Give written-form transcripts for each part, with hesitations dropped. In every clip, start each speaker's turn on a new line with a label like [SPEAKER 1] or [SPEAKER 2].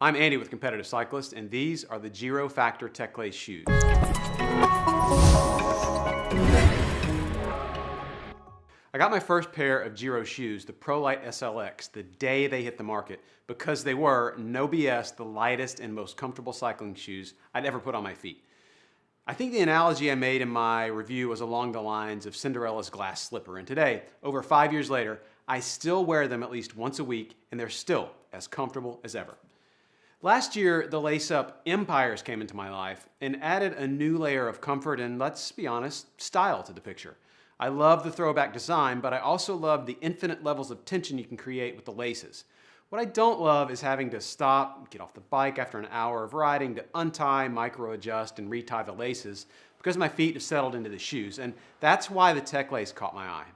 [SPEAKER 1] I'm Andy with Competitive Cyclist, and these are the Giro Factor TechLace shoes. I got my first pair of Giro shoes, the ProLite SLX, the day they hit the market because they were, no BS, the lightest and most comfortable cycling shoes I'd ever put on my feet. I think the analogy I made in my review was along the lines of Cinderella's glass slipper, and today, over 5 years later, I still wear them at least once a week, and they're still as comfortable as ever. Last year, the lace-up Empires came into my life and added a new layer of comfort and, let's be honest, style to the picture. I love the throwback design, but I also love the infinite levels of tension you can create with the laces. What I don't love is having to stop, get off the bike after an hour of riding to untie, micro-adjust, and retie the laces because my feet have settled into the shoes, and that's why the TechLace caught my eye.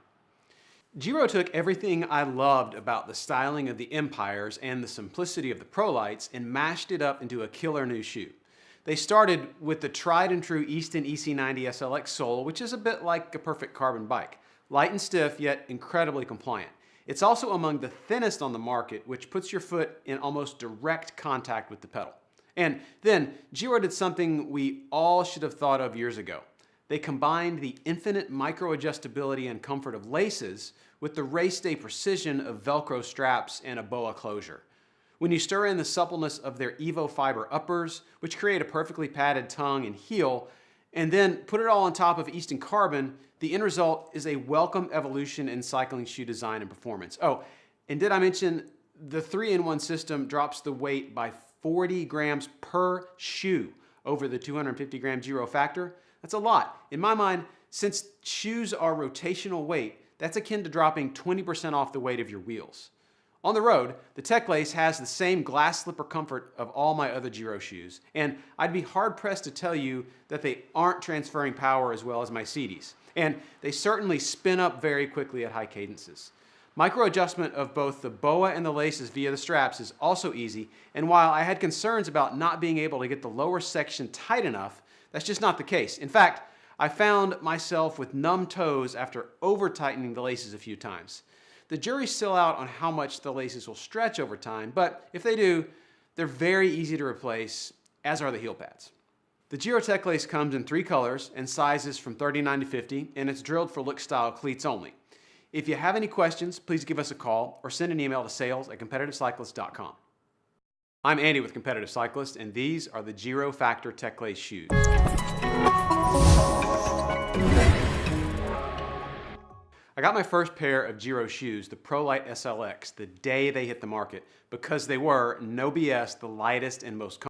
[SPEAKER 1] Giro took everything I loved about the styling of the Empires and the simplicity of the ProLites and mashed it up into a killer new shoe. They started with the tried and true Easton EC90 SLX sole, which is a bit like a perfect carbon bike. Light and stiff, yet incredibly compliant. It's also among the thinnest on the market, which puts your foot in almost direct contact with the pedal. And then Giro did something we all should have thought of years ago. They combined the infinite micro-adjustability and comfort of laces with the race day precision of Velcro straps and a boa closure. When you stir in the suppleness of their Evo fiber uppers, which create a perfectly padded tongue and heel, and then put it all on top of Easton carbon, the end result is a welcome evolution in cycling shoe design and performance. Oh, and did I mention the 3-in-1 system drops the weight by 40 grams per shoe over the 250-gram Giro Factor? That's a lot. In my mind, since shoes are rotational weight, that's akin to dropping 20% off the weight of your wheels. On the road, the TechLace has the same glass slipper comfort of all my other Giro shoes, and I'd be hard-pressed to tell you that they aren't transferring power as well as my CDs. And they certainly spin up very quickly at high cadences. Micro-adjustment of both the boa and the laces via the straps is also easy, and while I had concerns about not being able to get the lower section tight enough, that's just not the case. In fact, I found myself with numb toes after over-tightening the laces a few times. The jury's still out on how much the laces will stretch over time, but if they do, they're very easy to replace, as are the heel pads. The Giro TechLace comes in 3 colors and sizes from 39 to 50, and it's drilled for look-style cleats only. If you have any questions, please give us a call or send an email to sales@competitivecyclist.com. I'm Andy with Competitive Cyclist, and these are the Giro Factor TechLace shoes. I got my first pair of Giro shoes, the ProLite SLX, the day they hit the market because they were, no BS, the lightest and most comfortable.